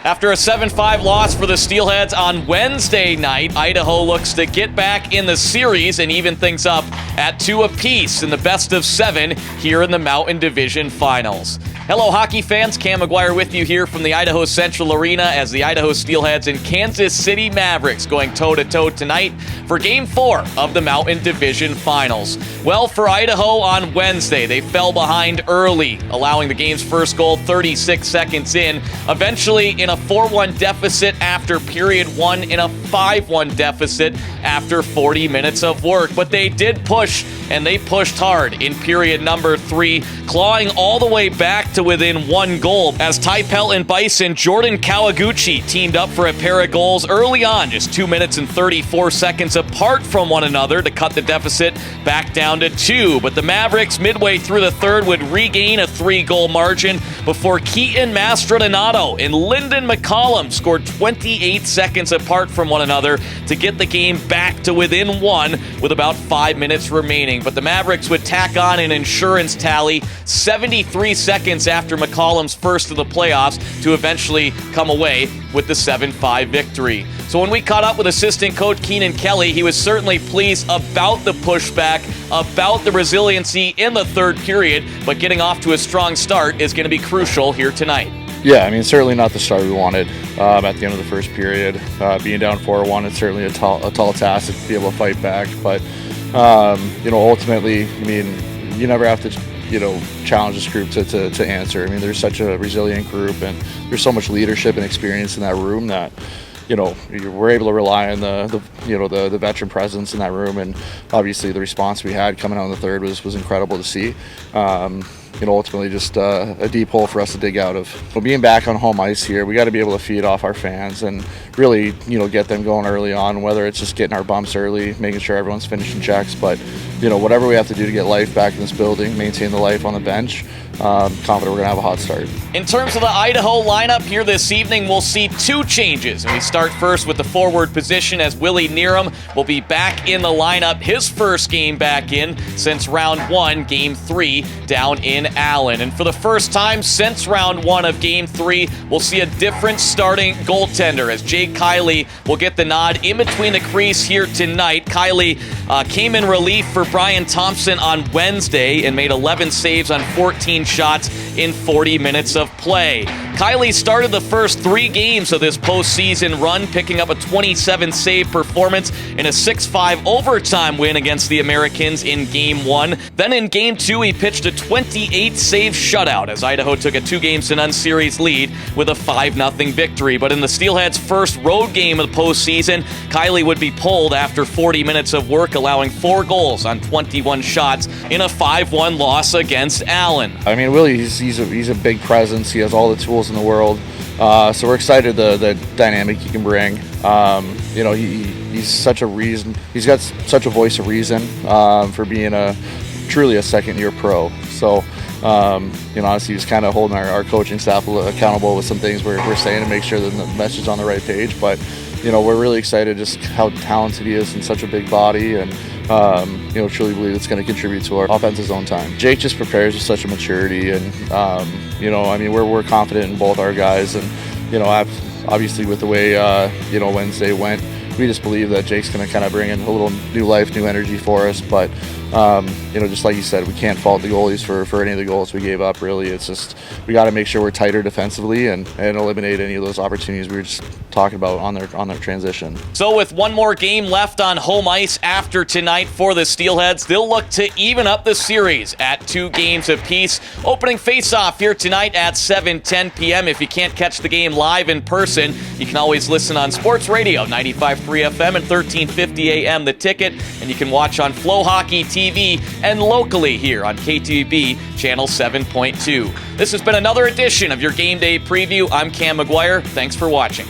After a 7-5 loss for the Steelheads on Wednesday night, Idaho looks to get back in the series and even things up at 2 apiece in the best of 7 here in the Mountain Division Finals. Hello, hockey fans. Cam McGuire with you here from the Idaho Central Arena as the Idaho Steelheads and Kansas City Mavericks going toe-to-toe tonight for Game 4 of the Mountain Division Finals. Well, for Idaho on Wednesday, they fell behind early, allowing the game's first goal 36 seconds in, eventually in a 4-1 deficit after period 1, in a 5-1 deficit after 40 minutes of work. But they did push, and they pushed hard in period number 3, clawing all the way back to within 1 goal as Ty Pelton Bison Jordan Kawaguchi teamed up for a pair of goals early on, just 2 minutes and 34 seconds apart from one another to cut the deficit back down to 2. But the Mavericks, midway through the third, would regain a 3-goal margin before Keaton Mastrodonato and Lyndon McCollum scored 28 seconds apart from one another to get the game back to within 1 with about 5 minutes remaining. But the Mavericks would tack on an insurance tally 73 seconds after McCollum's first of the playoffs to eventually come away with the 7-5 victory. So when we caught up with assistant coach Keenan Kelly, he was certainly pleased about the pushback, about the resiliency in the third period, but getting off to a strong start is going to be crucial here tonight. Yeah, I mean, certainly not the start we wanted at the end of the first period. Being down 4-1, it's certainly a tall task to be able to fight back. But, ultimately, I mean, you never have to, challenge this group to answer. I mean, there's such a resilient group, and there's so much leadership and experience in that room that, we're able to rely on the veteran presence in that room. And obviously the response we had coming out in the third was incredible to see. Ultimately just a deep hole for us to dig out of. But being back on home ice here, we got to be able to feed off our fans and really, get them going early on, whether it's just getting our bumps early, making sure everyone's finishing checks. But, whatever we have to do to get life back in this building, maintain the life on the bench, confident we're going to have a hot start. In terms of the Idaho lineup here this evening, we'll see 2 changes. And we start first with the forward position as Willie Neerum will be back in the lineup, his first game back in since round 1, game 3, down in Allen. And for the first time since round 1 of game 3, we'll see a different starting goaltender as Jake Kiley will get the nod in between the crease here tonight. Kiley came in relief for Brian Thompson on Wednesday and made 11 saves on 14 shots in 40 minutes of play. Kiley started the first 3 games of this postseason run, picking up a 27-save performance in a 6-5 overtime win against the Americans in Game 1. Then in Game 2, he pitched a 28-save shutout as Idaho took a 2-game-to-none series lead with a 5-0 victory. But in the Steelheads' first road game of the postseason, Kiley would be pulled after 40 minutes of work, allowing 4 goals on 21 shots in a 5-1 loss against Allen. I mean, Willie, he's a big presence. He has all the tools in the world. So we're excited the dynamic he can bring. He's such a reason. He's got such a voice of reason for being truly a second-year pro. So, honestly, he's kind of holding our coaching staff accountable with some things we're saying to make sure that the message is on the right page. But, we're really excited just how talented he is in such a big body, and truly believe it's going to contribute to our offense's own time. Jake just prepares with such a maturity, and we're confident in both our guys, and obviously with the way Wednesday went, we just believe that Jake's going to kind of bring in a little new life, new energy for us. But just like you said, we can't fault the goalies for any of the goals we gave up. Really, it's just we got to make sure we're tighter defensively and eliminate any of those opportunities we were just talking about on their transition. So with one more game left on home ice after tonight for the Steelheads, they'll look to even up the series at 2 games apiece. Opening face-off here tonight at 7:10 p.m. If you can't catch the game live in person, you can always listen on Sports Radio 95.3 FM and 1350 AM The Ticket, and you can watch on Flow Hockey TV and locally here on KTVB Channel 7.2. This has been another edition of your Game Day Preview. I'm Cam McGuire. Thanks for watching.